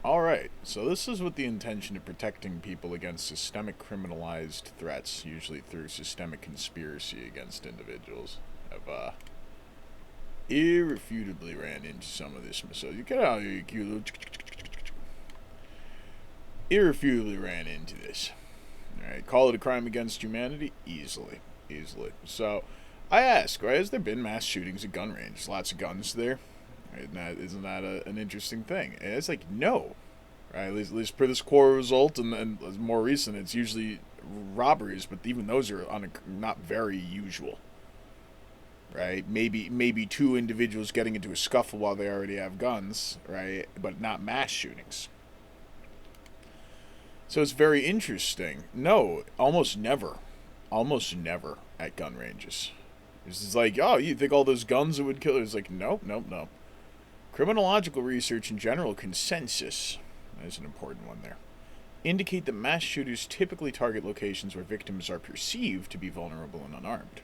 Alright, so this is with the intention of protecting people against systemic criminalized threats, usually through systemic conspiracy against individuals. I've irrefutably ran into some of this myself. You get out of here, you cute little. Irrefutably ran into this. Alright, call it a crime against humanity? Easily. Easily. So, I ask, right, has there been mass shootings at gun ranges? Lots of guns there? Right, isn't that an interesting thing? And it's like, no. Right, at least per this core result, and more recent, it's usually robberies, but even those are not very usual. Right, maybe two individuals getting into a scuffle while they already have guns, right, but not mass shootings. So it's very interesting. No, almost never at gun ranges. It's like, oh, you think all those guns would kill? It's like, nope, nope, nope. Criminological research and general consensus, there's an important one there, indicate that mass shooters typically target locations where victims are perceived to be vulnerable and unarmed.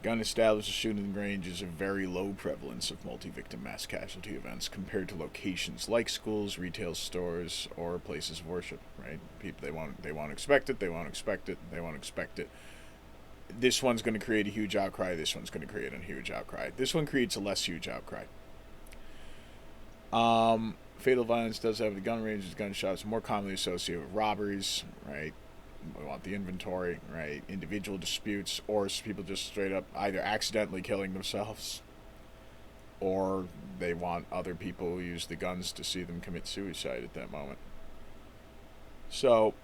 Gun established shooting ranges have very low prevalence of multi-victim mass casualty events compared to locations like schools, retail stores, or places of worship. Right? People they won't expect it. They won't expect it. They won't expect it. This one's going to create a huge outcry. This one's going to create a huge outcry. This one creates a less huge outcry. Fatal violence does have the gun ranges, gunshots more commonly associated with robberies, right? We want the inventory, right? Individual disputes, or people just straight up either accidentally killing themselves, or they want other people who use the guns to see them commit suicide at that moment. So,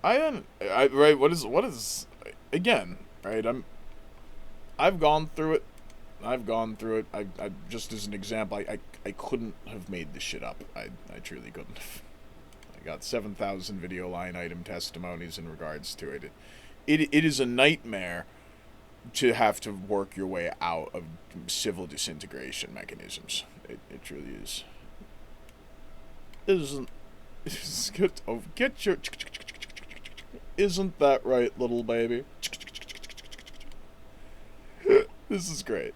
right. What is again, right? I've gone through it. I've gone through it. I just as an example, I couldn't have made this shit up. I truly couldn't have. I got 7,000 video line item testimonies in regards to it. It is a nightmare to have to work your way out of civil disintegration mechanisms. It truly is. Isn't get your isn't that right, little baby? This is great.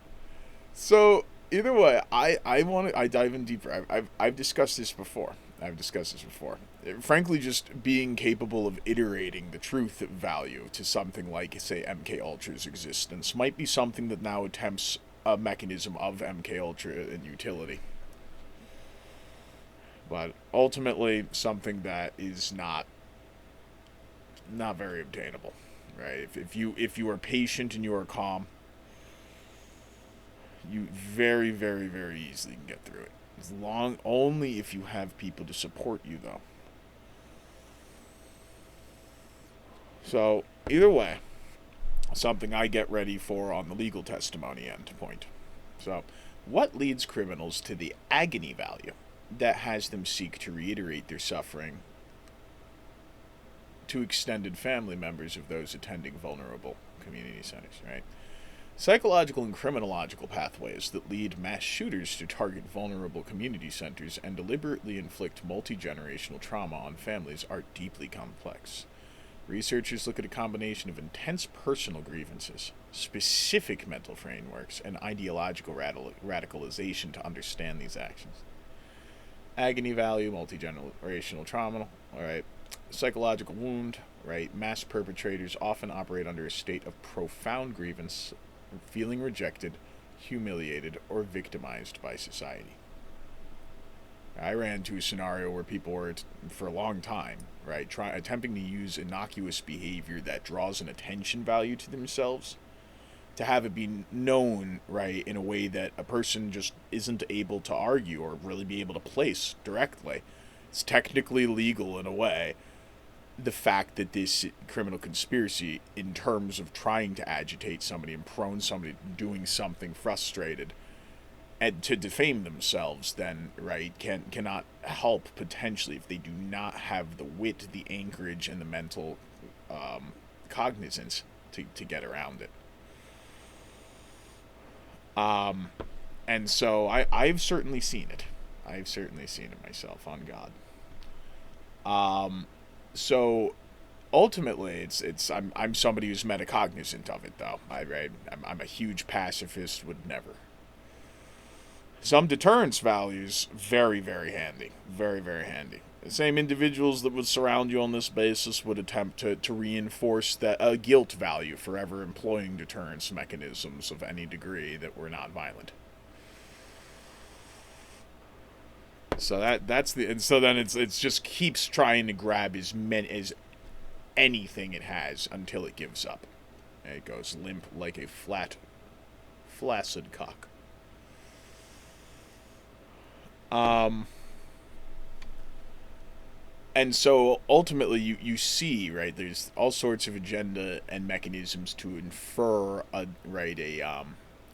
So either way, I dive in deeper. I've discussed this before. Frankly, just being capable of iterating the truth value to something like, say, MKUltra's existence might be something that now attempts a mechanism of MKUltra and utility. But ultimately, something that is not very obtainable, right? If you are patient and you are calm, you very, very, very easily can get through it. As long only if you have people to support you, though. So either way, something I get ready for on the legal testimony end point. So, what leads criminals to the agony value that has them seek to reiterate their suffering to extended family members of those attending vulnerable community centers, right? Psychological and criminological pathways that lead mass shooters to target vulnerable community centers and deliberately inflict multi generational trauma on families are deeply complex. Researchers look at a combination of intense personal grievances, specific mental frameworks, and ideological radicalization to understand these actions. Agony value, multi generational trauma, alright. Psychological wound, right? Mass perpetrators often operate under a state of profound grievance, feeling rejected, humiliated, or victimized by society. I ran into a scenario where people were, for a long time, right, attempting to use innocuous behavior that draws an attention value to themselves, to have it be known, right, in a way that a person just isn't able to argue or really be able to place directly. It's technically legal in a way. The fact that this criminal conspiracy, in terms of trying to agitate somebody and prone somebody to doing something frustrated and to defame themselves, then, right, cannot help potentially if they do not have the wit, the anchorage, and the mental cognizance to get around it. And so I've certainly seen it. I've certainly seen it myself, on God. So ultimately, I'm somebody who's metacognizant of it, though. I'm a huge pacifist. Would never. Some deterrence values, very, very handy. Very, very handy. The same individuals that would surround you on this basis would attempt to reinforce that a guilt value for ever employing deterrence mechanisms of any degree that were not violent. So that's the, and so then it's just keeps trying to grab as anything it has until it gives up. And it goes limp like a flaccid cock. And so ultimately you see, right, there's all sorts of agenda and mechanisms to infer an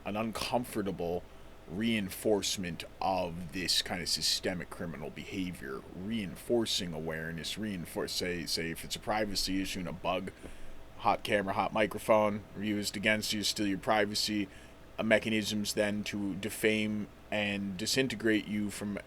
uncomfortable reinforcement of this kind of systemic criminal behavior, reinforcing awareness, say if it's a privacy issue and a bug, hot camera, hot microphone used against you, steal your privacy, mechanisms then to defame and disintegrate you from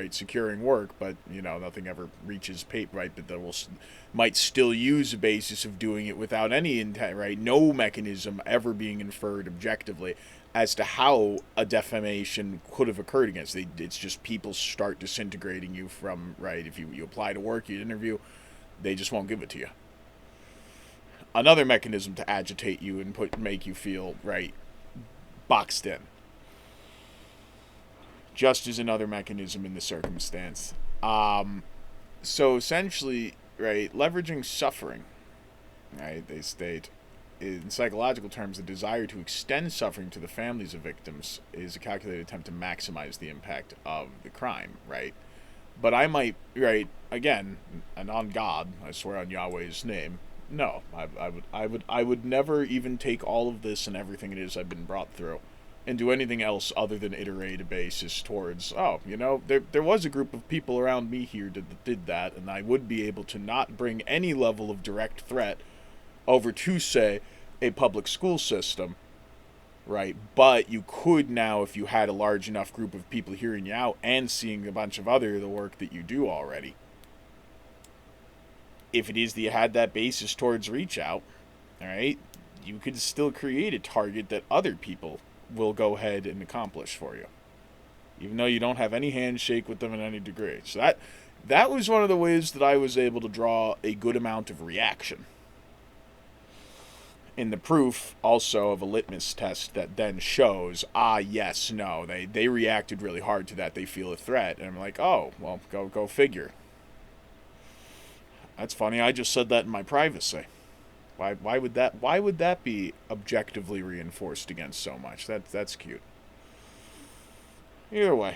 securing work, but nothing ever reaches paper, right? But that might still use a basis of doing it without any intent, right? No mechanism ever being inferred objectively as to how a defamation could have occurred against. It's just people start disintegrating you from, right? If you apply to work, you interview, they just won't give it to you. Another mechanism to agitate you and make you feel boxed in. Just as another mechanism in the circumstance. So essentially, leveraging suffering, they state, in psychological terms, the desire to extend suffering to the families of victims is a calculated attempt to maximize the impact of the crime, right? But I might, again, and on God, I swear on Yahweh's name, no, I would never even take all of this and everything it is I've been brought through and do anything else other than iterate a basis towards, there was a group of people around me here that did that, and I would be able to not bring any level of direct threat over to, say, a public school system, right? But you could now, if you had a large enough group of people hearing you out and seeing a bunch of the work that you do already, if it is that you had that basis towards reach out, all right, you could still create a target that other people will go ahead and accomplish for you, even though you don't have any handshake with them in any degree. So that was one of the ways that I was able to draw a good amount of reaction. In the proof, also, of a litmus test that then shows, yes, no, they reacted really hard to that, they feel a threat, and I'm like, oh, well, go figure. That's funny, I just said that in my privacy. Why would that be objectively reinforced against so much? That's cute. Either way,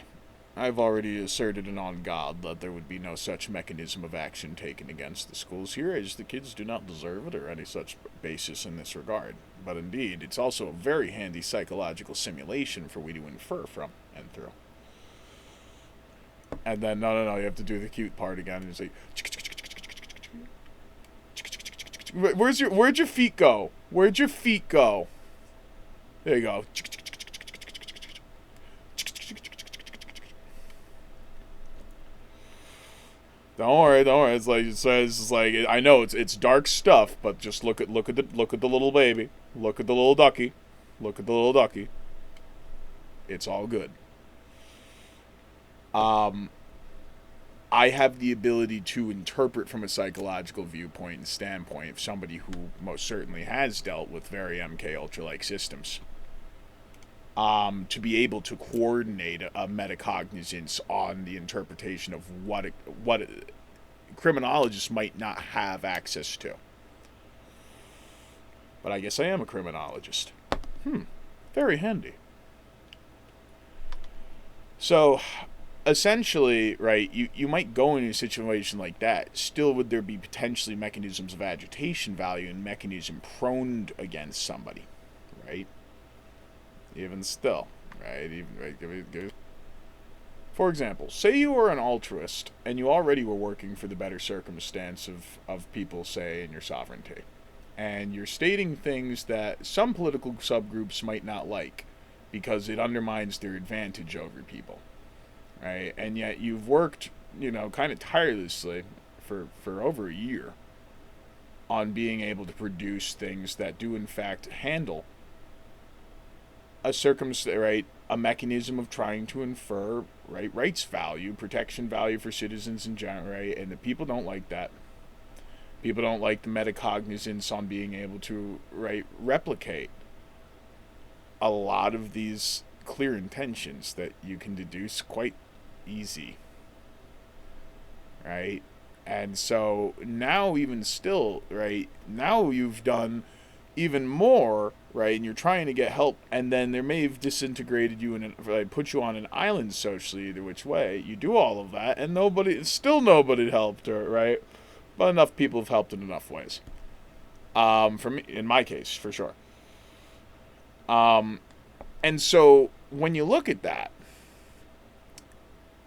I've already asserted and on God that there would be no such mechanism of action taken against the schools here, as the kids do not deserve it or any such basis in this regard. But indeed, it's also a very handy psychological simulation for we to infer from and through. And then, no, you have to do the cute part again. It's like, where'd your feet go? Where'd your feet go? There you go. Don't worry. It's like I know it's dark stuff, but just look at the little baby. Look at the little ducky. Look at the little ducky. It's all good. I have the ability to interpret from a psychological viewpoint and standpoint of somebody who most certainly has dealt with very MKUltra-like systems. To be able to coordinate a metacognizance on the interpretation of what criminologists might not have access to. But I guess I am a criminologist. Very handy. So, essentially, you might go into a situation like that. Still, would there be potentially mechanisms of agitation value and mechanism prone against somebody, right? Even still, right? For example, say you were an altruist and you already were working for the better circumstance of people, say, in your sovereignty. And you're stating things that some political subgroups might not like because it undermines their advantage over people, right? And yet you've worked, kind of tirelessly for over a year on being able to produce things that do in fact handle a mechanism of trying to infer, right, rights value, protection value for citizens in general, right? And the people don't like that. People don't like the metacognizance on being able to, right, replicate a lot of these clear intentions that you can deduce quite easy, right? And so now, even still, right, now you've done even more, right, and you're trying to get help, and then they may have disintegrated you and like, put you on an island socially, either which way. You do all of that, and nobody helped her, right? But enough people have helped in enough ways. For me, in my case, for sure. And so when you look at that,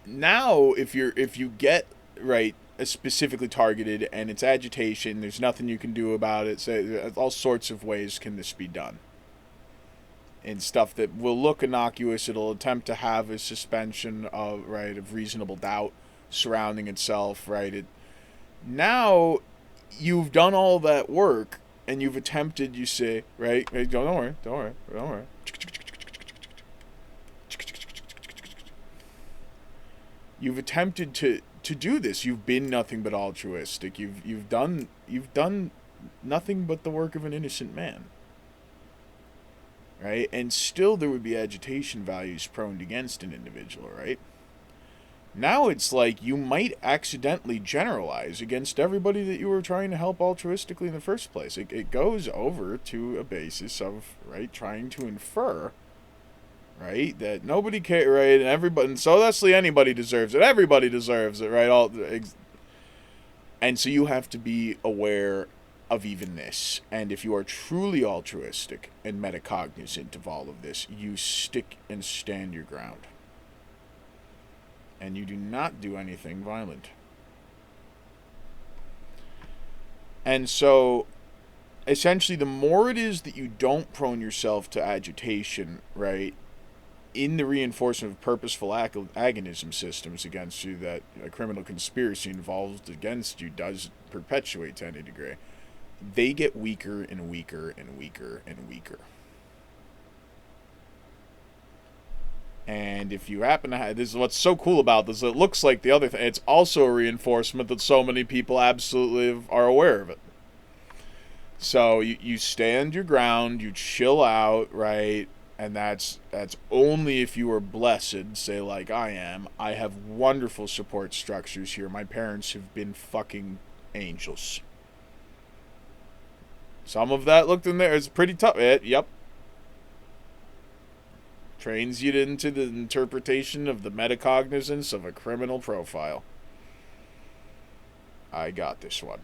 now if you get, right, specifically targeted and it's agitation, there's nothing you can do about it. So all sorts of ways can this be done. And stuff that will look innocuous, it'll attempt to have a suspension of, right, of reasonable doubt surrounding itself, right? Now you've done all that work and you've attempted, you say, right? Don't worry. You've attempted to do this. You've been nothing but altruistic. You've done nothing but the work of an innocent man. Right? And still there would be agitation values prone against an individual, right? Now it's like you might accidentally generalize against everybody that you were trying to help altruistically in the first place. It goes over to a basis of, right, trying to infer, right, that nobody cares, right, and everybody, and so thusly anybody deserves it. Everybody deserves it, right? And so you have to be aware of even this. And if you are truly altruistic and metacognizant of all of this, you stick and stand your ground. And you do not do anything violent. And so, essentially, the more it is that you don't prone yourself to agitation, right, in the reinforcement of purposeful agonism systems against you that a criminal conspiracy involved against you does perpetuate to any degree, they get weaker and weaker and weaker and weaker. And if you happen to have, this is what's so cool about this, it looks like the other thing, it's also a reinforcement that so many people absolutely are aware of it. So you stand your ground, you chill out, right? And that's only if you are blessed, say like I am. I have wonderful support structures here. My parents have been fucking angels. Some of that looked in there, it's pretty tough. Yep. Trains you into the interpretation of the metacognizance of a criminal profile. I got this one.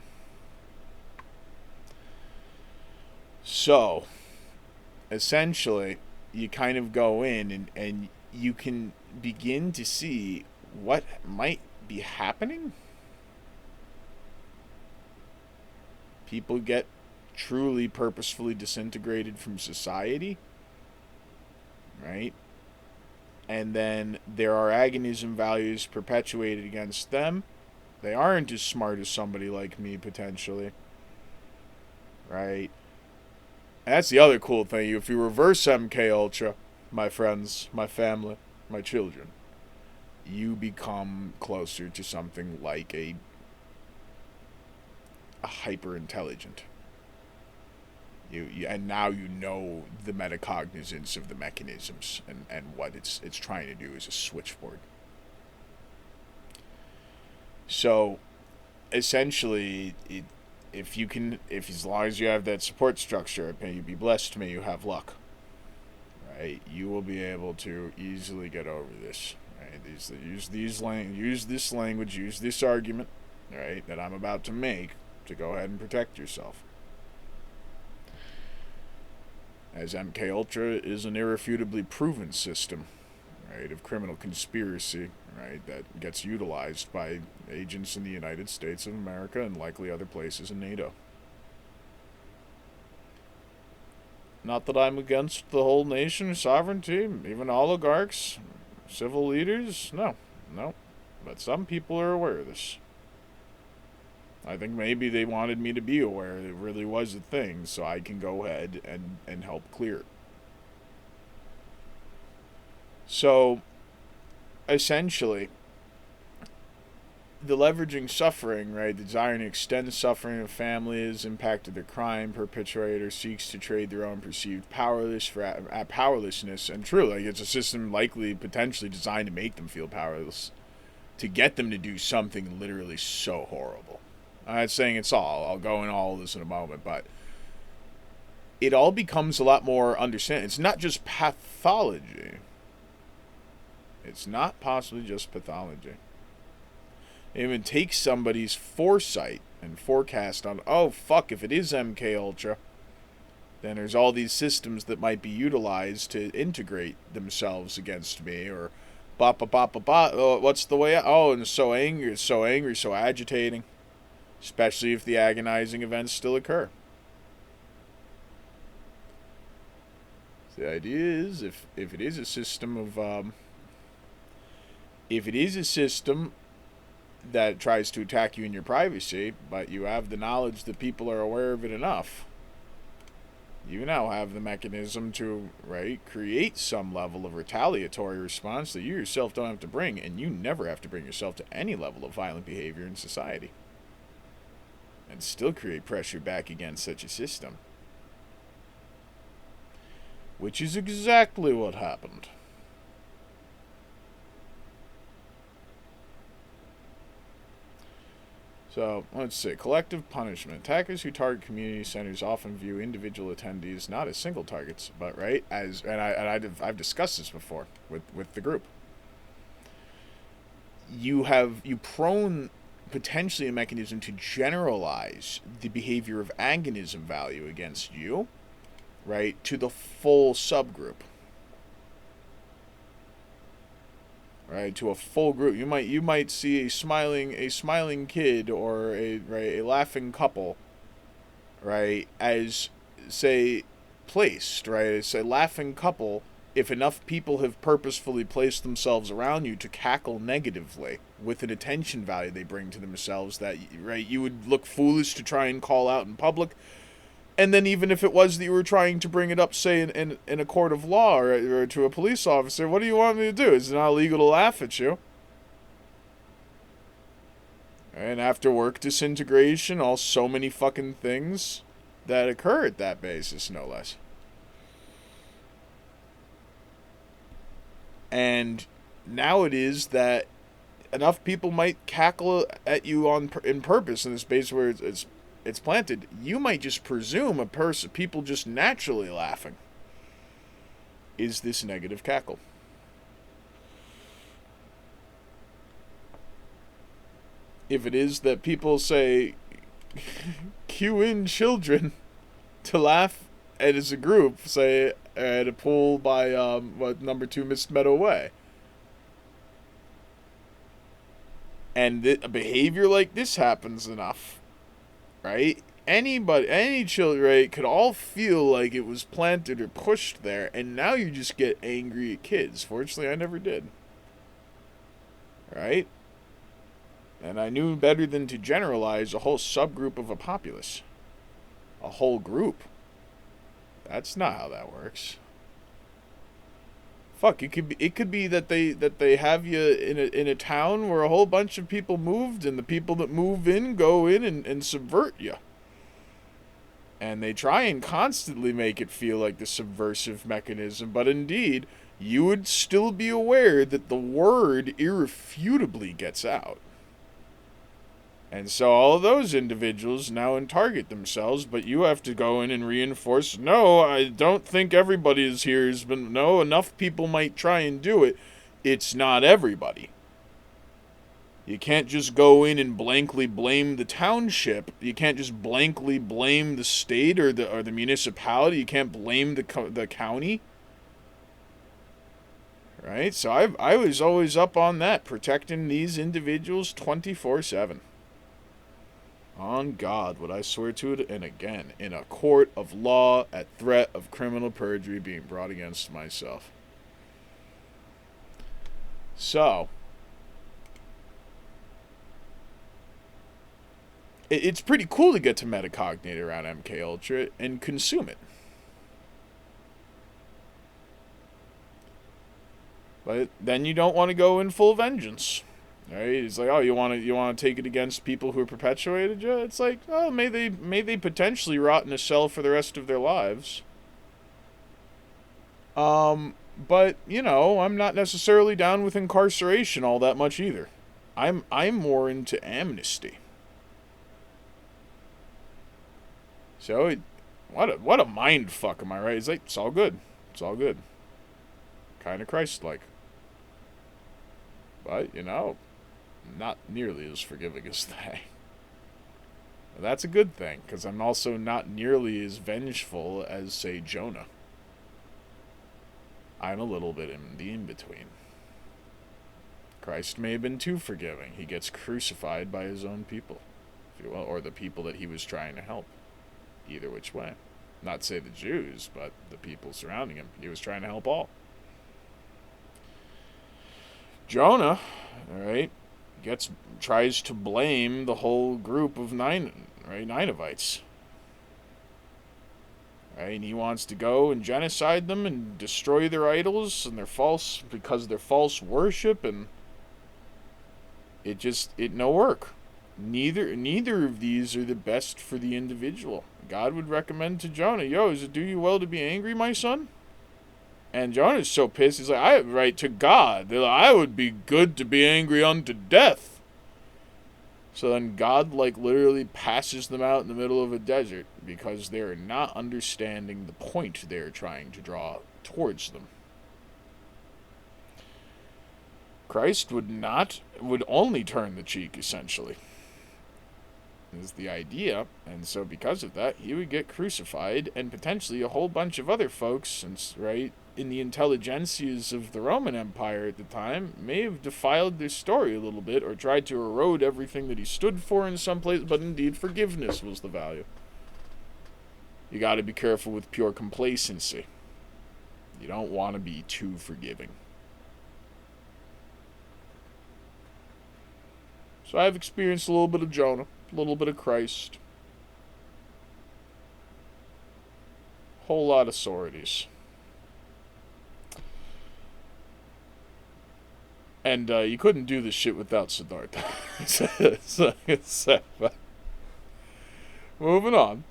So, essentially, you kind of go in and you can begin to see what might be happening. People get truly purposefully disintegrated from society. Right? And then there are agonism values perpetuated against them. They aren't as smart as somebody like me, potentially. Right? And that's the other cool thing. If you reverse MKUltra, my friends, my family, my children, you become closer to something like a hyper-intelligent. And now you know the metacognizance of the mechanisms and what it's trying to do as a switchboard. So, essentially, if as long as you have that support structure, may you be blessed, may you have luck. Right, you will be able to easily get over this. Right, use this language, use this argument, right, that I'm about to make to go ahead and protect yourself. As MKUltra is an irrefutably proven system, right, of criminal conspiracy, right, that gets utilized by agents in the United States of America and likely other places in NATO. Not that I'm against the whole nation, sovereignty, even oligarchs, civil leaders, no. But some people are aware of this. I think maybe they wanted me to be aware it really was a thing, so I can go ahead and help clear it. So, essentially, the leveraging suffering, right, the desire to extend suffering of families impacted the crime perpetrator seeks to trade their own perceived powerlessness. And true, like, it's a system likely, potentially designed to make them feel powerless, to get them to do something literally so horrible. I'm not saying it's all. I'll go into all of this in a moment, but it all becomes a lot more understanding. It's not just pathology. It's not possibly just pathology. It even takes somebody's foresight and forecast on, oh, fuck, if it is MKUltra, then there's all these systems that might be utilized to integrate themselves against me, or what's the way out? Oh, and so angry, so agitating. Especially if the agonizing events still occur. So the idea is, if it is a system of, if it is a system that tries to attack you in your privacy, but you have the knowledge that people are aware of it enough, you now have the mechanism to, right, create some level of retaliatory response that you yourself don't have to bring, and you never have to bring yourself to any level of violent behavior in society. And still create pressure back against such a system. Which is exactly what happened. So, let's see. Collective punishment. Attackers who target community centers often view individual attendees not as single targets, but, right, as, and I've discussed this before with the group. You prone potentially a mechanism to generalize the behavior of agonism value against you, right, to the full subgroup. Right, to a full group. You might see a smiling kid or a laughing couple, right, as, say, placed, right, as a laughing couple, if enough people have purposefully placed themselves around you to cackle negatively with an attention value they bring to themselves, that, right, you would look foolish to try and call out in public. And then even if it was that you were trying to bring it up, say, in a court of law, or to a police officer, what do you want me to do? Is it not illegal to laugh at you? And after work disintegration, all so many fucking things that occur at that basis, no less. And now it is that enough people might cackle at you in purpose in the space where it's planted. You might just presume people just naturally laughing is this negative cackle. If it is that people say, cue in children to laugh as a group, say at a pool by number 2 Mist Meadow Way, and a behavior like this happens enough, right? Any children, right, could all feel like it was planted or pushed there, and now you just get angry at kids. Fortunately, I never did. Right? And I knew better than to generalize a whole subgroup of a populace. A whole group. That's not how that works. Fuck, it could be that they have you in a town where a whole bunch of people moved, and the people that move in go in and subvert you. And they try and constantly make it feel like the subversive mechanism, but indeed, you would still be aware that the word irrefutably gets out. And so all of those individuals now target themselves, but you have to go in and reinforce, no, I don't think everybody is here. No, enough people might try and do it. It's not everybody. You can't just go in and blankly blame the township. You can't just blankly blame the state or the municipality. You can't blame the county. Right? So I was always up on that, protecting these individuals 24/7. On God would I swear to it, and again, in a court of law, at threat of criminal perjury being brought against myself. So, it's pretty cool to get to metacognate around MKUltra and consume it. But then you don't want to go in full vengeance. Right? It's like, oh, you want to take it against people who perpetuated you? It's like, oh, may they potentially rot in a cell for the rest of their lives. But I'm not necessarily down with incarceration all that much either. I'm more into amnesty. So what a mind fuck, am I right? It's like, it's all good. It's all good. Kind of Christ-like. But, not nearly as forgiving as they. That's a good thing, because I'm also not nearly as vengeful as, say, Jonah. I'm a little bit in the in-between. Christ may have been too forgiving. He gets crucified by his own people, if you will, or the people that he was trying to help. Either which way. Not say the Jews, but the people surrounding him. He was trying to help all. Jonah, all right, tries to blame the whole group of Ninevites. Right, and he wants to go and genocide them and destroy their idols and their false worship, and it no work. Neither of these are the best for the individual. God would recommend to Jonah, does it do you well to be angry, my son? And Jonah's so pissed, he's like, I have right to God. They're like, I would be good to be angry unto death. So then God, literally passes them out in the middle of a desert because they're not understanding the point they're trying to draw towards them. Christ would only turn the cheek, essentially, is the idea. And so because of that, he would get crucified, and potentially a whole bunch of other folks, in the intelligentsias of the Roman Empire at the time, may have defiled their story a little bit or tried to erode everything that he stood for in some place, but indeed forgiveness was the value. You got to be careful with pure complacency. You don't want to be too forgiving. So I've experienced a little bit of Jonah, a little bit of Christ, a whole lot of sororities. And you couldn't do this shit without Siddhartha. Moving on.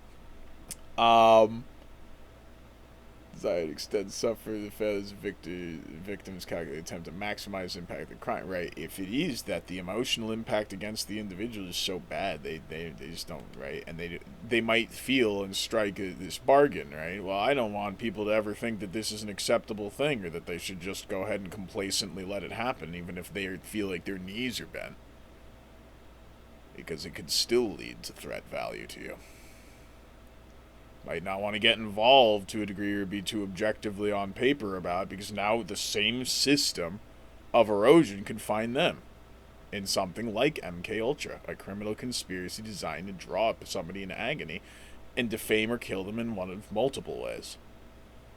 Desire to extend suffering the failures of victims calculate attempt to maximize impact of the crime. Right. If it is that the emotional impact against the individual is so bad, they just don't, right? And they might feel and strike this bargain, right? Well, I don't want people to ever think that this is an acceptable thing, or that they should just go ahead and complacently let it happen, even if they feel like their knees are bent. Because it could still lead to threat value to you. Might not want to get involved to a degree or be too objectively on paper about it, because now the same system of erosion can find them in something like MKUltra, a criminal conspiracy designed to draw up somebody in agony and defame or kill them in one of multiple ways.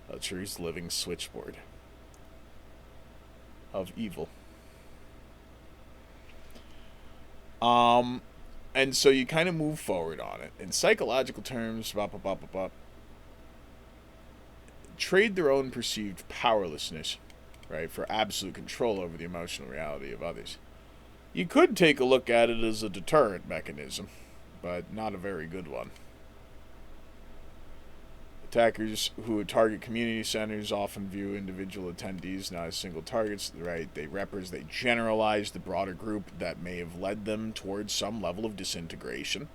A true living switchboard of evil. And so you kind of move forward on it. In psychological terms, trade their own perceived powerlessness, right, for absolute control over the emotional reality of others. You could take a look at it as a deterrent mechanism, but not a very good one. Attackers who would target community centers often view individual attendees not as single targets, right? They generalize the broader group that may have led them towards some level of disintegration.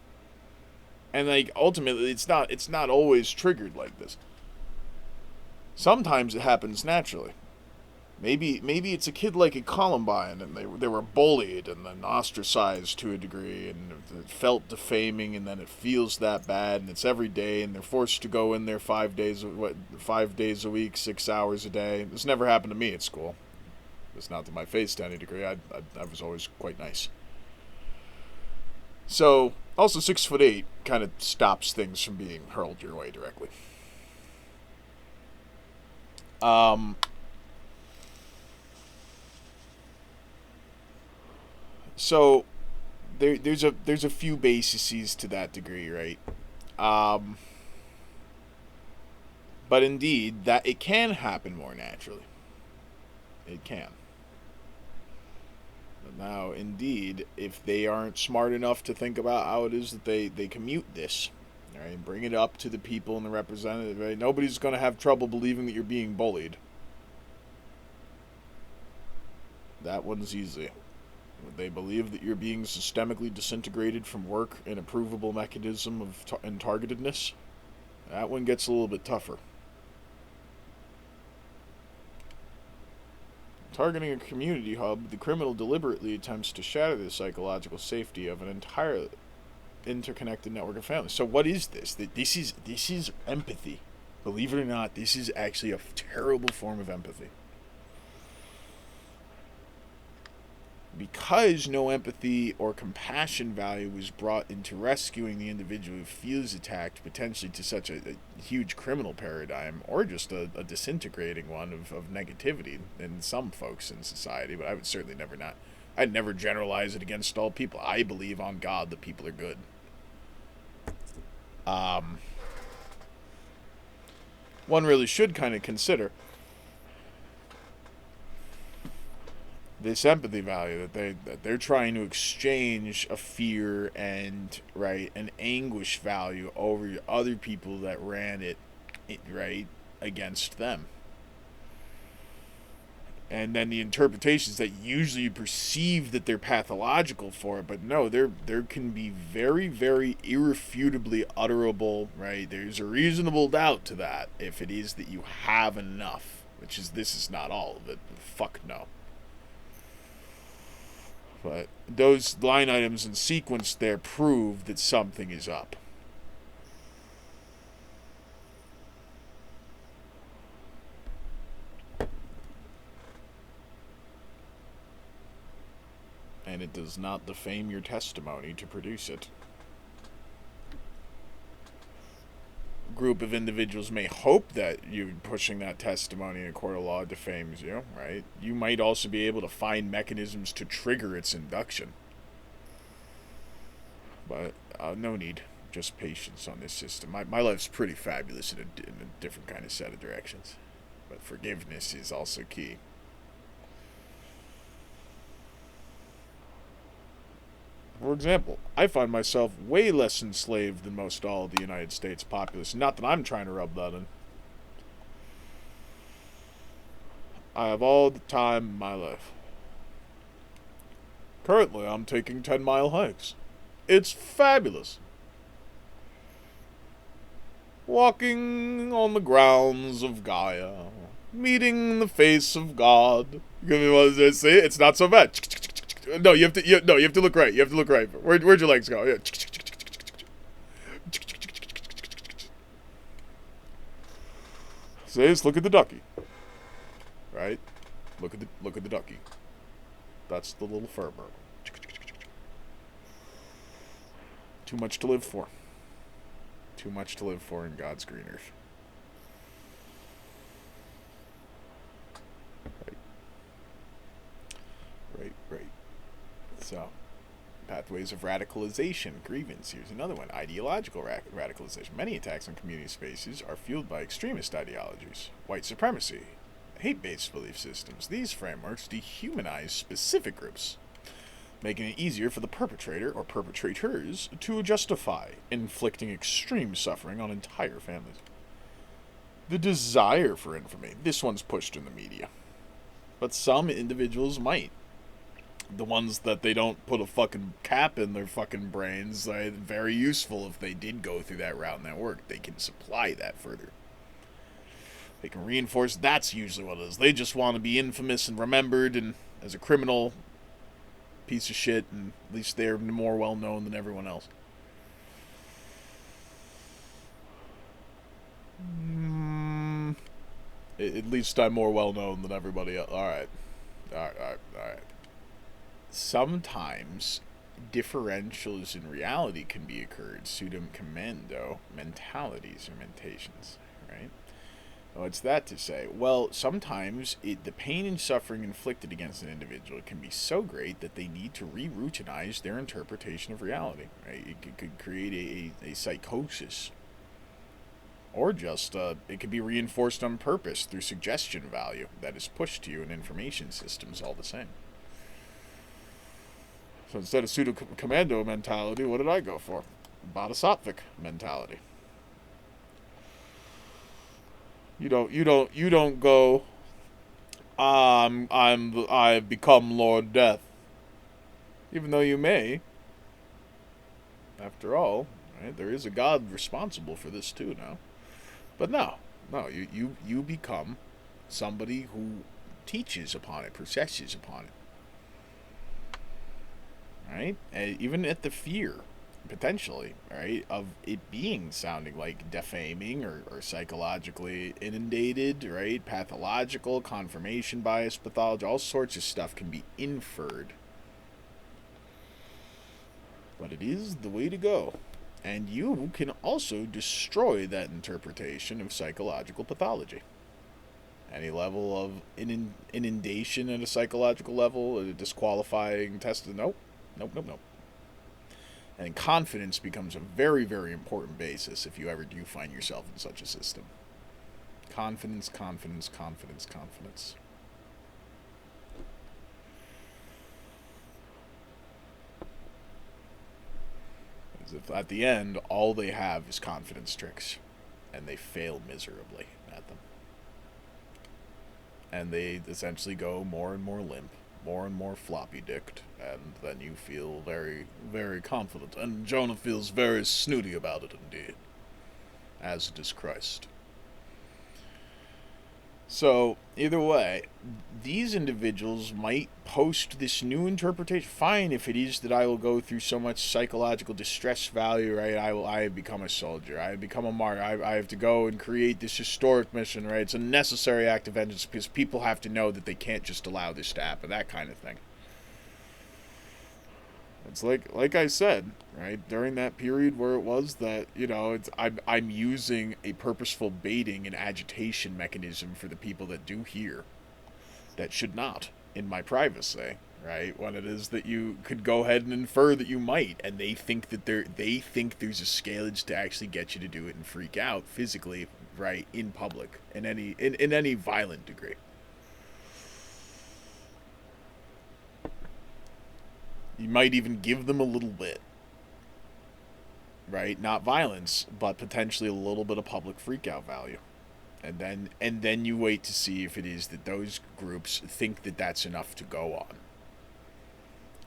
And ultimately it's not always triggered like this. Sometimes it happens naturally. Maybe it's a kid like at Columbine, and they were bullied and then ostracized to a degree, and it felt defaming, and then it feels that bad, and it's every day, and they're forced to go in there 5 days a week, 6 hours a day. This never happened to me at school. It's not to my face to any degree. I was always quite nice. So also 6'8" kind of stops things from being hurled your way directly. So there's a few bases to that degree, right? But indeed, that it can happen more naturally. It can. Now, indeed, if they aren't smart enough to think about how it is that they commute this, right, bring it up to the people and the representative, right? Nobody's going to have trouble believing that you're being bullied. That one's easy. They believe that you're being systemically disintegrated from work and a provable mechanism of and targetedness. That one gets a little bit tougher. Targeting a community hub, the criminal deliberately attempts to shatter the psychological safety of an entire interconnected network of families. So what is this? This is empathy. Believe it or not, this is actually a terrible form of empathy. Because no empathy or compassion value was brought into rescuing the individual who feels attacked, potentially to such a huge criminal paradigm, or just a disintegrating one of negativity in some folks in society, but I would certainly I'd never generalize it against all people. I believe on God that people are good. One really should kind of consider this empathy value that they're trying to exchange a fear and an anguish value over other people that ran it right against them. And then the interpretations that usually you perceive that they're pathological for it, but no, there can be very, very irrefutably utterable, right? There's a reasonable doubt to that if it is that you have enough, this is not all of it. Fuck no. But those line items in sequence there prove that something is up. And it does not defame your testimony to produce it. A group of individuals may hope that you pushing that testimony in a court of law defames you, right? You might also be able to find mechanisms to trigger its induction. But no need. Just patience on this system. My life's pretty fabulous in a different kind of set of directions. But forgiveness is also key. For example, I find myself way less enslaved than most all of the United States populace. Not that I'm trying to rub that in. I have all the time in my life. Currently, I'm taking 10-mile hikes. It's fabulous. Walking on the grounds of Gaia, meeting the face of God. You see, it's not so bad. No, you have to look right. You have to look right. Where'd your legs go? Yeah. See, just look at the ducky. Right? Look at the ducky. That's the little fur bird. Too much to live for. Too much to live for in God's green earth. Right. So, pathways of radicalization, grievance. Here's another one. Ideological radicalization. Many attacks on community spaces are fueled by extremist ideologies. White supremacy. Hate-based belief systems. These frameworks dehumanize specific groups, making it easier for the perpetrator or perpetrators to justify inflicting extreme suffering on entire families. The desire for information. This one's pushed in the media. But some individuals might. The ones that they don't put a fucking cap in their fucking brains, very useful if they did go through that route in that work. They can supply that further. They can reinforce. That's usually what it is. They just want to be infamous and remembered and as a criminal piece of shit, and at least they're more well known than everyone else. At least I'm more well known than everybody else. All right. Sometimes differentials in reality can be occurred, pseudo commando mentalities or mentations, right? What's that to say? Well, sometimes the pain and suffering inflicted against an individual can be so great that they need to re-routinize their interpretation of reality. Right? It could create a psychosis. Or just, it could be reinforced on purpose through suggestion value that is pushed to you in information systems all the same. So instead of pseudo-commando mentality, what did I go for? Bodhisattvic mentality. You don't go, I've become Lord Death. Even though you may, after all, right, there is a God responsible for this too now. But no, you become somebody who teaches upon it, processes upon it. Right? And even at the fear, potentially, right, of it being sounding like defaming or psychologically inundated, right? Pathological, confirmation bias, pathology, all sorts of stuff can be inferred. But it is the way to go. And you can also destroy that interpretation of psychological pathology. Any level of inundation at a psychological level, a disqualifying test, nope. And confidence becomes a very, very important basis if you ever do find yourself in such a system. Confidence. As if at the end, all they have is confidence tricks, and they fail miserably at them. And they essentially go more and more limp, more and more floppy-dicked, and then you feel very, very confident. And Jonah feels very snooty about it indeed, as does Christ. So, either way, these individuals might post this new interpretation. Fine if it is that I will go through so much psychological distress value, right? I have become a soldier. I have become a martyr. I have to go and create this historic mission, right? It's a necessary act of vengeance because people have to know that they can't just allow this to happen, that kind of thing. It's like I said, right, during that period where it was that, I'm using a purposeful baiting and agitation mechanism for the people that do hear that should not in my privacy, right? When it is that you could go ahead and infer that you might, and they think there's a scalage to actually get you to do it and freak out physically, right, in public, in any violent degree. You might even give them a little bit, right? Not violence, but potentially a little bit of public freakout value. And then you wait to see if it is that those groups think that that's enough to go on.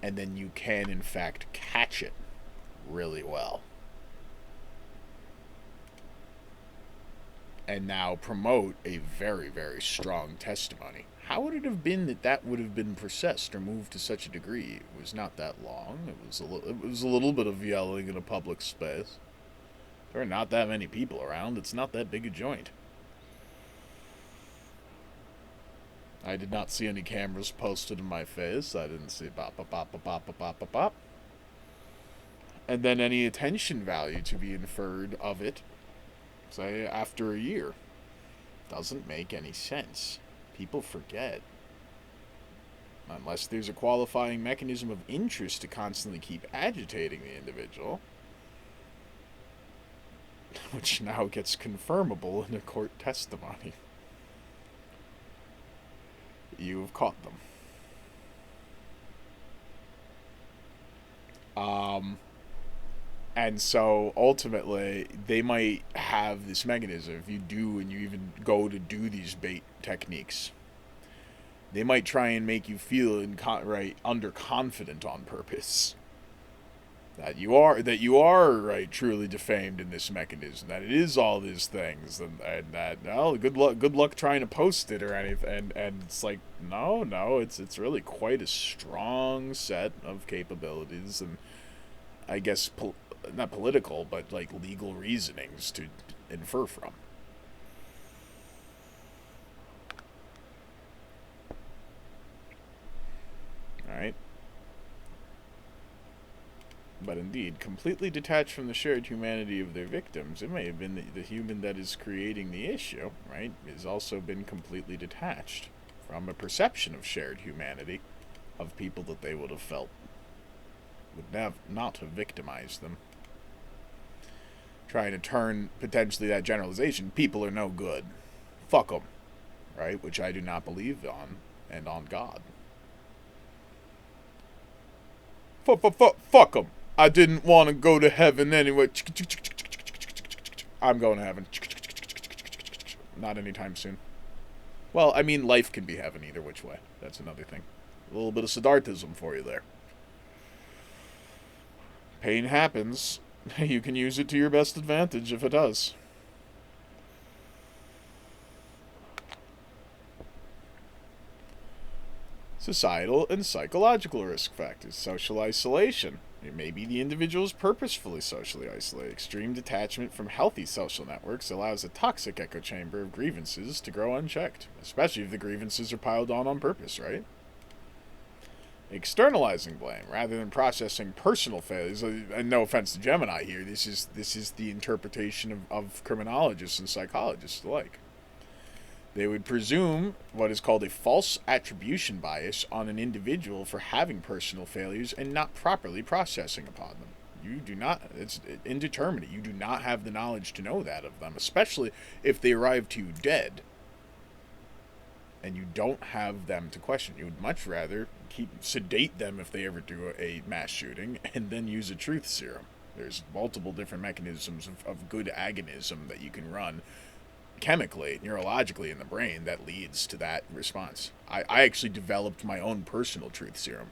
And then you can, in fact, catch it really well. And now promote a very, very strong testimony. How would it have been that would have been processed or moved to such a degree? It was not that long. It was a little bit of yelling in a public space. There are not that many people around. It's not that big a joint. I did not see any cameras posted in my face. I didn't see bop, bop, bop, bop, bop, bop, bop, bop. And then any attention value to be inferred of it, say, after a year. Doesn't make any sense. People forget. Unless there's a qualifying mechanism of interest to constantly keep agitating the individual, which now gets confirmable in a court testimony. You've caught them. And so ultimately, they might have this mechanism. If you do, and you even go to do these bait techniques, they might try and make you feel underconfident on purpose. That you are right, truly defamed in this mechanism. That it is all these things, and that good luck trying to post it or anything. And it's like no, it's really quite a strong set of capabilities, and I guess not political, but like legal reasonings to infer from. All right. But indeed, completely detached from the shared humanity of their victims, it may have been the human that is creating the issue, right, has also been completely detached from a perception of shared humanity of people that they would have felt would not have victimized them. Trying to turn potentially that generalization, people are no good, fuck them, right, which I do not believe on, and on God. Fuck them. I didn't want to go to heaven anyway. I'm going to heaven. Not anytime soon. Well, I mean, life can be heaven either which way. That's another thing. A little bit of Siddharthism for you there. Pain happens. You can use it to your best advantage if it does. Societal and psychological risk factors. Social isolation. Maybe the individual is purposefully socially isolated. Extreme detachment from healthy social networks allows a toxic echo chamber of grievances to grow unchecked, especially if the grievances are piled on purpose, right? Externalizing blame rather than processing personal failures. And no offense to Gemini here, this is the interpretation of criminologists and psychologists alike. They would presume what is called a false attribution bias on an individual for having personal failures and not properly processing upon them. You do not, it's indeterminate. You do not have the knowledge to know that of them, especially if they arrive to you dead and you don't have them to question. You would much rather sedate them if they ever do a mass shooting and then use a truth serum. There's multiple different mechanisms of good agonism that you can run chemically, neurologically in the brain that leads to that response. I actually developed my own personal truth serum.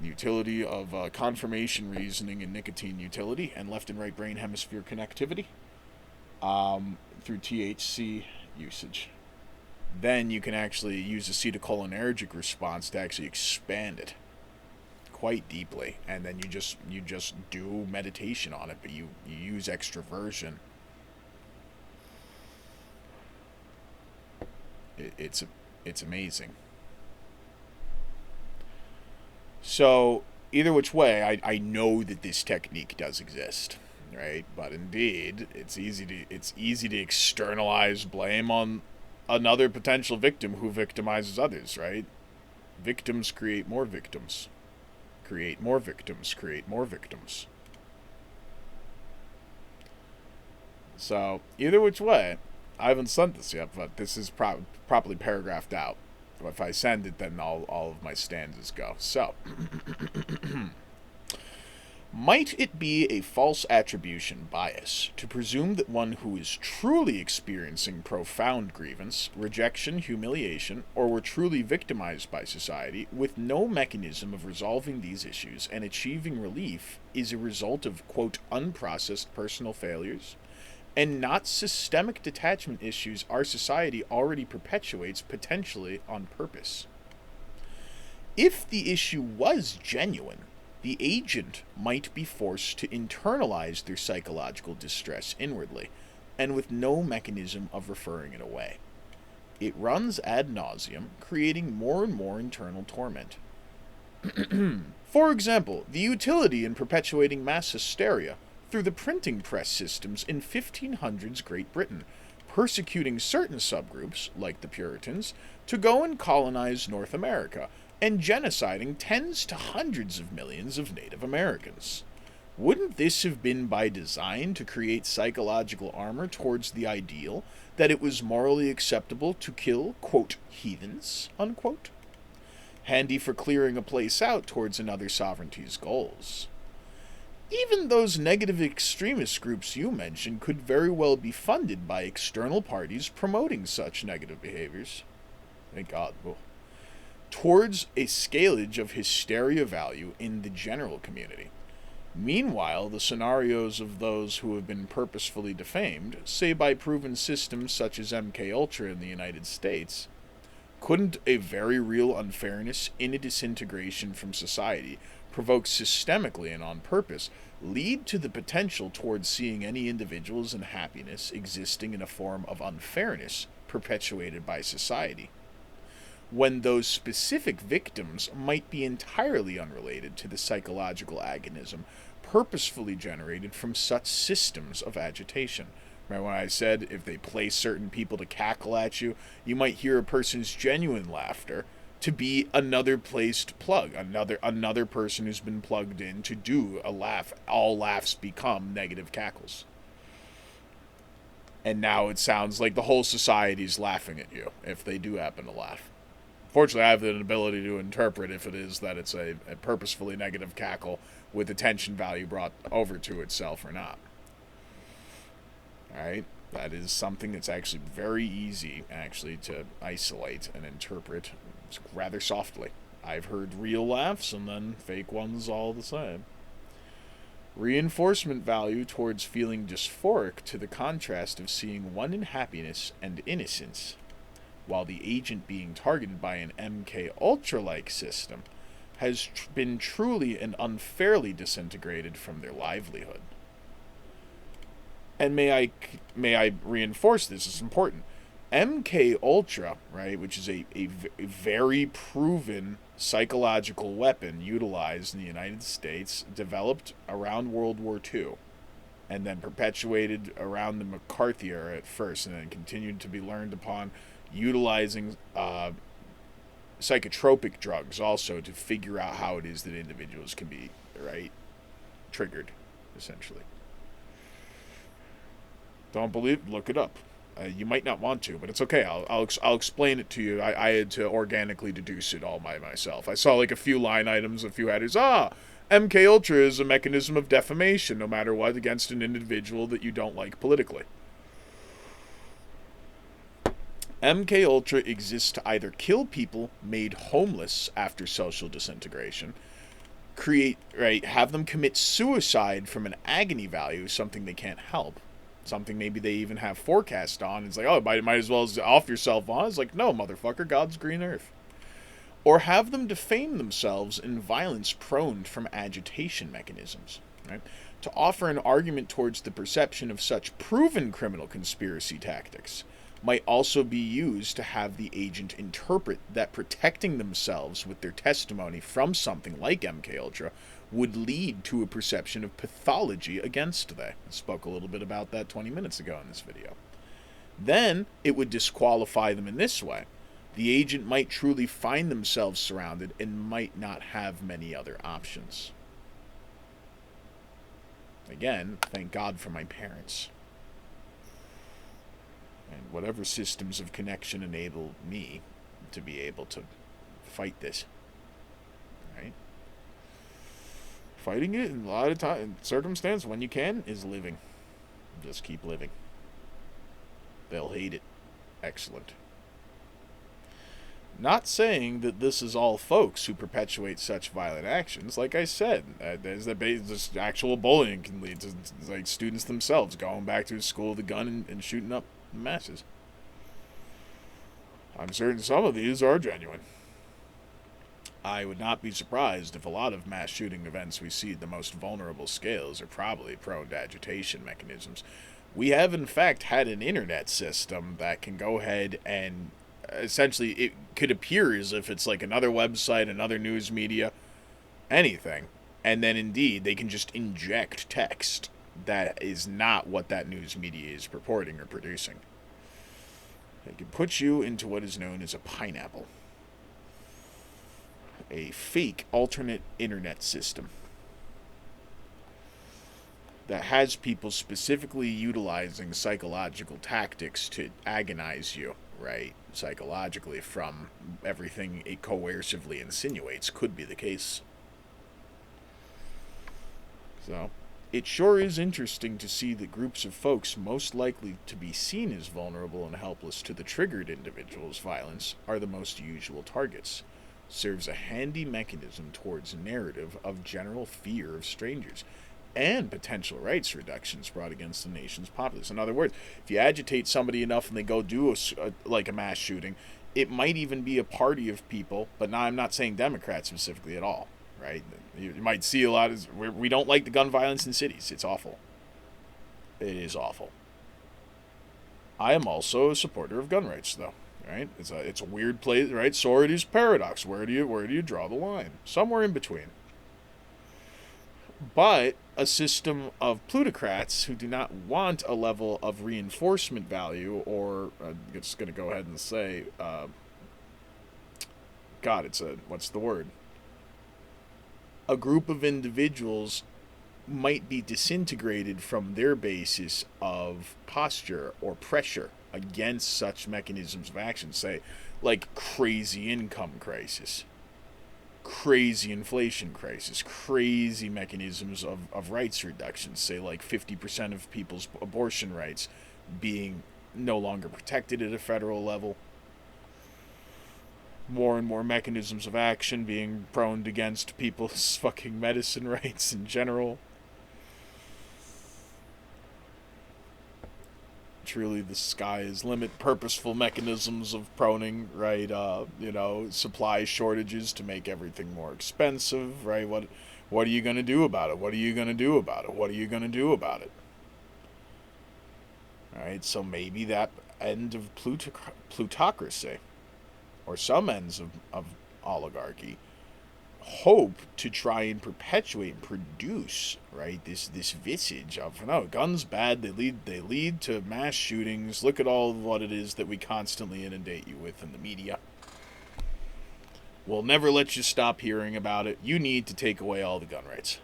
The utility of confirmation reasoning and nicotine utility and left and right brain hemisphere connectivity through THC usage. Then you can actually use acetylcholinergic response to actually expand it quite deeply, and then you just do meditation on it, but you use extroversion. It's amazing. So either which way, I know that this technique does exist, right? But indeed, it's easy to externalize blame on another potential victim who victimizes others, right? Victims create more victims. Create more victims. Create more victims. So either which way, I haven't sent this yet, but this is properly paragraphed out. If I send it, then all of my stanzas go. So, might it be a false attribution bias to presume that one who is truly experiencing profound grievance, rejection, humiliation, or were truly victimized by society, with no mechanism of resolving these issues and achieving relief, is a result of, quote, unprocessed personal failures? And not systemic detachment issues our society already perpetuates, potentially on purpose. If the issue was genuine, the agent might be forced to internalize their psychological distress inwardly, and with no mechanism of referring it away. It runs ad nauseum, creating more and more internal torment. For example, the utility in perpetuating mass hysteria through the printing press systems in 1500s Great Britain, persecuting certain subgroups, like the Puritans, to go and colonize North America, and genociding tens to hundreds of millions of Native Americans. Wouldn't this have been by design to create psychological armor towards the ideal that it was morally acceptable to kill, quote, heathens, unquote? Handy for clearing a place out towards another sovereignty's goals. Even those negative extremist groups you mentioned could very well be funded by external parties promoting such negative behaviors. Thank God. Whoa. Towards a scalage of hysteria value in the general community. Meanwhile, the scenarios of those who have been purposefully defamed, say by proven systems such as MKUltra in the United States, couldn't a very real unfairness in a disintegration from society provoked systemically and on purpose, lead to the potential towards seeing any individual's unhappiness existing in a form of unfairness perpetuated by society, when those specific victims might be entirely unrelated to the psychological agonism purposefully generated from such systems of agitation. Remember when I said if they place certain people to cackle at you, you might hear a person's genuine laughter to be another placed plug, another person who's been plugged in to do a laugh. All laughs become negative cackles. And now it sounds like the whole society's laughing at you if they do happen to laugh. Fortunately, I have an ability to interpret if it is that it's a purposefully negative cackle with attention value brought over to itself or not. Alright? That is something that's actually very easy, actually, to isolate and interpret rather softly. I've heard real laughs and then fake ones all the same. Reinforcement value towards feeling dysphoric to the contrast of seeing one in happiness and innocence, while the agent being targeted by an MKUltra-Like system has been truly and unfairly disintegrated from their livelihood. And may I reinforce this? It's important. MKUltra, right, which is a very proven psychological weapon utilized in the United States, developed around World War II, and then perpetuated around the McCarthy era at first, and then continued to be learned upon utilizing psychotropic drugs also to figure out how it is that individuals can be, right, triggered, essentially. Don't believe? Look it up. You might not want to, but it's okay. I'll explain it to you. I had to organically deduce it all by myself. I saw like a few line items, a few headers. MKUltra is a mechanism of defamation, no matter what, against an individual that you don't like politically. MKUltra exists to either kill people made homeless after social disintegration, have them commit suicide from an agony value, something they can't help, something maybe they even have forecast on. It's like, oh, might as well off yourself on. It's like, no, motherfucker, God's green earth. Or have them defame themselves in violence prone from agitation mechanisms, right? To offer an argument towards the perception of such proven criminal conspiracy tactics might also be used to have the agent interpret that protecting themselves with their testimony from something like MKUltra would lead to a perception of pathology against they. I spoke a little bit about that 20 minutes ago in this video. Then it would disqualify them in this way. The agent might truly find themselves surrounded and might not have many other options. Again, thank God for my parents. And whatever systems of connection enable me to be able to fight this. Right? Fighting it, in a lot of time, circumstance, when you can, is living. Just keep living. They'll hate it. Excellent. Not saying that this is all folks who perpetuate such violent actions. Like I said, there's this actual bullying can lead to like students themselves going back to school with a gun and shooting up masses. I'm certain some of these are genuine. I would not be surprised if a lot of mass shooting events we see at the most vulnerable scales are probably prone to agitation mechanisms. We have, in fact, had an internet system that can go ahead and essentially it could appear as if it's like another website, another news media, anything. And then indeed, they can just inject text that is not what that news media is purporting or producing. It can put you into what is known as a pineapple. A fake alternate internet system that has people specifically utilizing psychological tactics to agonize you, right, psychologically from everything it coercively insinuates could be the case. So, it sure is interesting to see that groups of folks most likely to be seen as vulnerable and helpless to the triggered individual's violence are the most usual targets. Serves a handy mechanism towards narrative of general fear of strangers and potential rights reductions brought against the nation's populace. In other words, if you agitate somebody enough and they go do a mass shooting, it might even be a party of people, but now I'm not saying Democrats specifically at all, right? You might see a lot of, we don't like the gun violence in cities. It's awful. It is awful. I am also a supporter of gun rights, though. Right? It's a weird place, right? Sority's paradox. Where do you draw the line? Somewhere in between. But a system of plutocrats who do not want a level of reinforcement value, or I'm just going to go ahead and say, what's the word? A group of individuals might be disintegrated from their basis of posture or pressure against such mechanisms of action. Say, like crazy income crisis, crazy inflation crisis, crazy mechanisms of rights reduction, say like 50% of people's abortion rights being no longer protected at a federal level, more and more mechanisms of action being prone against people's fucking medicine rights in general. Truly, the sky is limit. Purposeful mechanisms of proning, right? Supply shortages to make everything more expensive, right? What are you gonna do about it? What are you gonna do about it? What are you gonna do about it? All right, so maybe that end of plutocracy, or some ends of oligarchy, hope to try and perpetuate and produce, right, this visage of, no, guns bad, they lead to mass shootings, look at all of what it is that we constantly inundate you with in the media. We'll never let you stop hearing about it. You need to take away all the gun rights.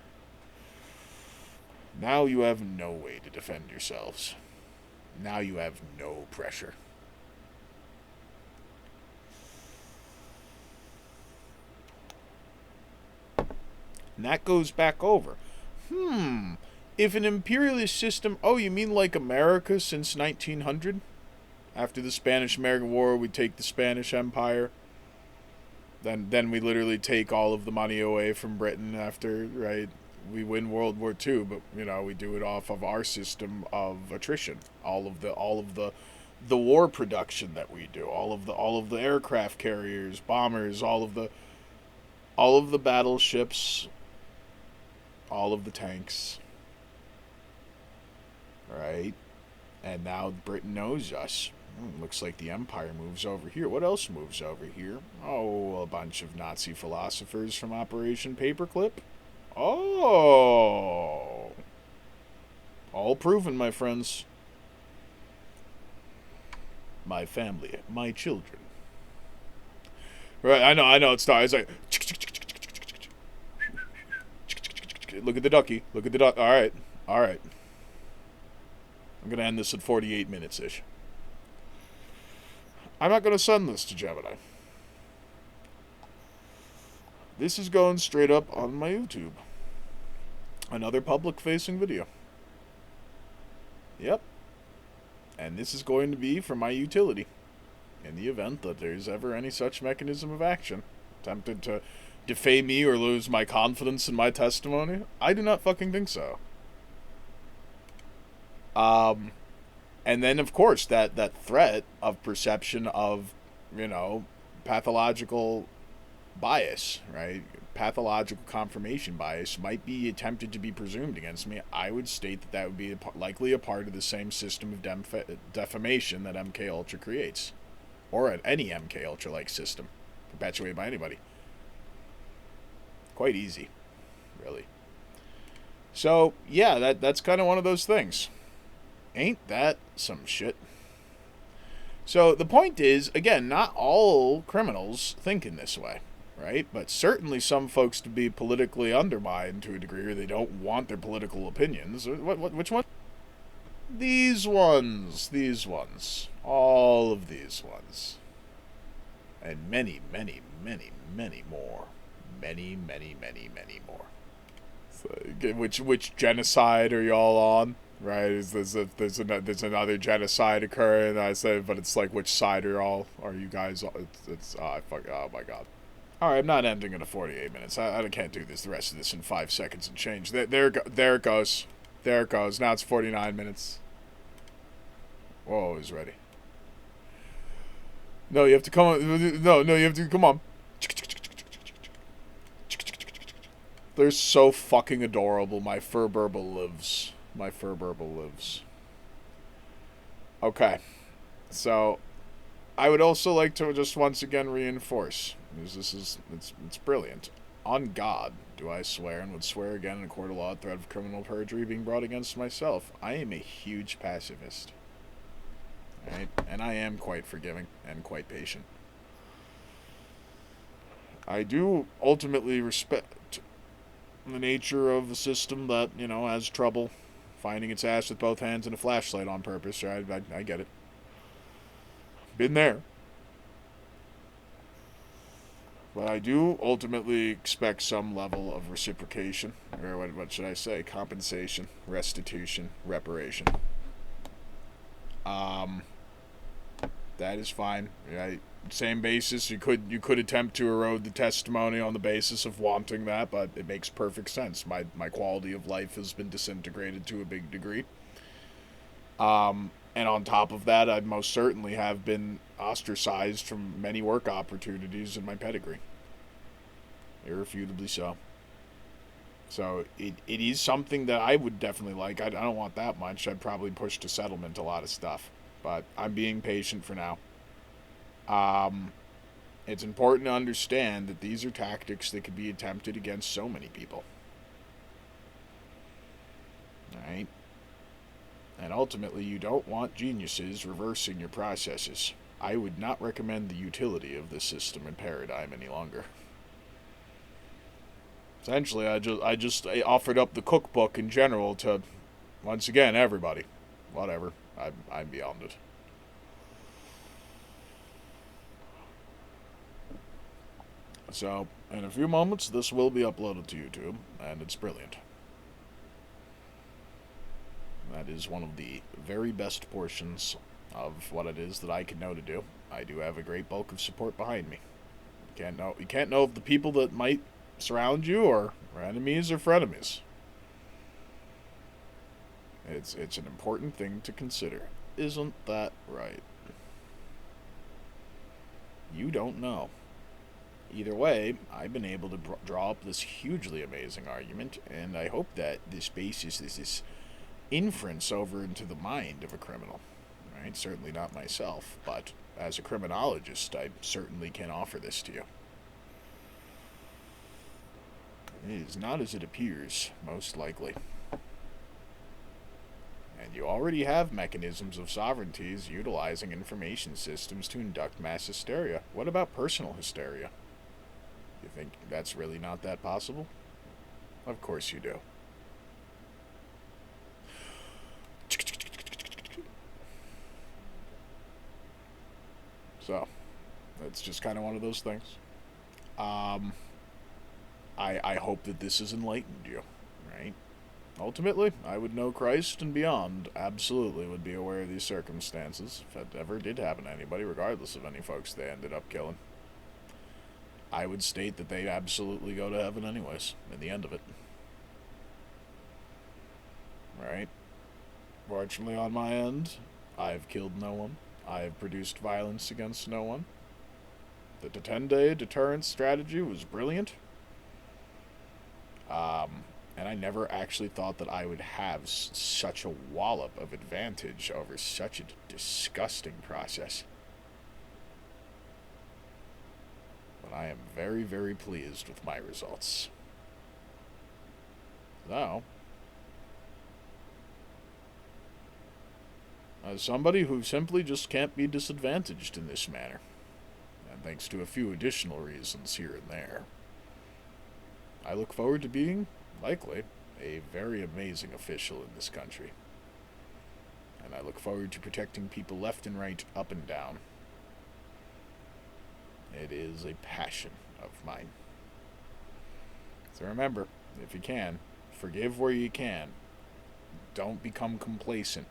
Now you have no way to defend yourselves. Now you have no pressure. And that goes back over. If an imperialist system... Oh, you mean like America since 1900? After the Spanish-American War, we take the Spanish Empire. Then we literally take all of the money away from Britain after, right? We win World War II, but, we do it off of our system of attrition. All of the war production that we do. All of the aircraft carriers, bombers, all of the battleships, all of the tanks, right? And now Britain knows us. Looks like the Empire moves over here. What else moves over here? Oh, a bunch of Nazi philosophers from Operation Paperclip. Oh, all proven, my friends. My family, my children. Right, I know. It's like... Look at the ducky. Look at the duck. All right. I'm going to end this at 48 minutes-ish. I'm not going to send this to Gemini. This is going straight up on my YouTube. Another public-facing video. Yep. And this is going to be for my utility. In the event that there's ever any such mechanism of action attempted to defame me or lose my confidence in my testimony, I do not fucking think so. And then, of course, that threat of perception of, pathological bias, right? Pathological confirmation bias might be attempted to be presumed against me. I would state that would be likely a part of the same system of defamation that MKUltra creates. Or at any MKUltra-like system perpetuated by anybody. Quite easy, really. So, yeah, that's kind of one of those things. Ain't that some shit? So, the point is, again, not all criminals think in this way, right? But certainly some folks to be politically undermined to a degree, or they don't want their political opinions. Which one? These ones. All of these ones. And many, many, many, many more. Many, many, many, many more. So, which genocide are y'all on? Right? There's another genocide occurring. I said, but it's like, which side are you guys on? Oh my god. Alright, I'm not ending in 48 minutes. I can't do the rest of this in 5 seconds and change. There it goes. There it goes. Now it's 49 minutes. Whoa, he's ready. No, you have to come on. No, you have to come on. They're so fucking adorable. My fur burble lives. Okay. So, I would also like to just once again reinforce, because it's brilliant. On God do I swear, and would swear again in a court of law, threat of criminal perjury being brought against myself. I am a huge pacifist. Right? And I am quite forgiving and quite patient. I do ultimately respect the nature of a system that, has trouble finding its ass with both hands and a flashlight on purpose, right? I get it. Been there. But I do ultimately expect some level of reciprocation, or what should I say? Compensation, restitution, reparation. Um, that is fine. Right? Same basis. You could attempt to erode the testimony on the basis of wanting that, but it makes perfect sense. My quality of life has been disintegrated to a big degree. And on top of that, I most certainly have been ostracized from many work opportunities in my pedigree. Irrefutably so. So it is something that I would definitely like. I don't want that much. I'd probably push to settlement a lot of stuff. But I'm being patient for now. Um, it's important to understand that these are tactics that could be attempted against so many people. Alright? And ultimately, you don't want geniuses reversing your processes. I would not recommend the utility of this system and paradigm any longer. Essentially, I offered up the cookbook in general to, once again, everybody. Whatever. I'm beyond it. So, in a few moments, this will be uploaded to YouTube, and it's brilliant. That is one of the very best portions of what it is that I can know to do. I do have a great bulk of support behind me. You can't know if the people that might surround you are enemies or frenemies. It's an important thing to consider. Isn't that right? You don't know. Either way, I've been able to draw up this hugely amazing argument, and I hope that this basis is this inference over into the mind of a criminal. Right? Certainly not myself, but as a criminologist, I certainly can offer this to you. It is not as it appears, most likely. And you already have mechanisms of sovereignties utilizing information systems to induct mass hysteria. What about personal hysteria? You think that's really not that possible? Of course you do. So, it's just kind of one of those things. I hope that this has enlightened you, right? Ultimately, I would know Christ and beyond absolutely would be aware of these circumstances, if that ever did happen to anybody, regardless of any folks they ended up killing. I would state that they'd absolutely go to heaven anyways, in the end of it. Right? Fortunately, on my end, I've killed no one. I have produced violence against no one. The 10-day deterrence strategy was brilliant. And I never actually thought that I would have such a wallop of advantage over such a disgusting process. But I am very, very pleased with my results. So, as somebody who simply just can't be disadvantaged in this manner, and thanks to a few additional reasons here and there, I look forward to being, likely, a very amazing official in this country. And I look forward to protecting people left and right, up and down. It is a passion of mine. So remember, if you can, forgive where you can. Don't become complacent.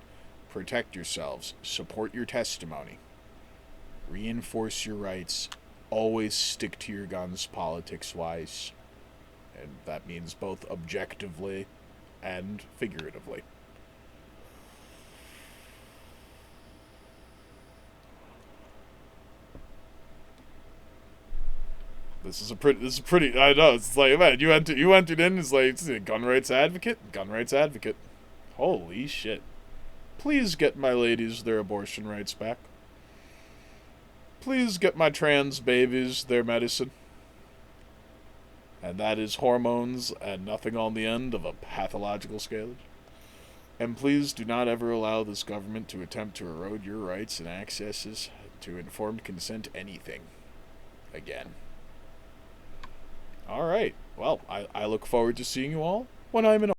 Protect yourselves. Support your testimony. Reinforce your rights. Always stick to your guns politics-wise. And that means both objectively and figuratively. This is pretty, I know, it's like, man, you entered in as like, gun rights advocate? Gun rights advocate. Holy shit. Please get my ladies their abortion rights back. Please get my trans babies their medicine. And that is hormones and nothing on the end of a pathological scalage. And please do not ever allow this government to attempt to erode your rights and accesses to informed consent anything again. Alright, well, I look forward to seeing you all when I'm in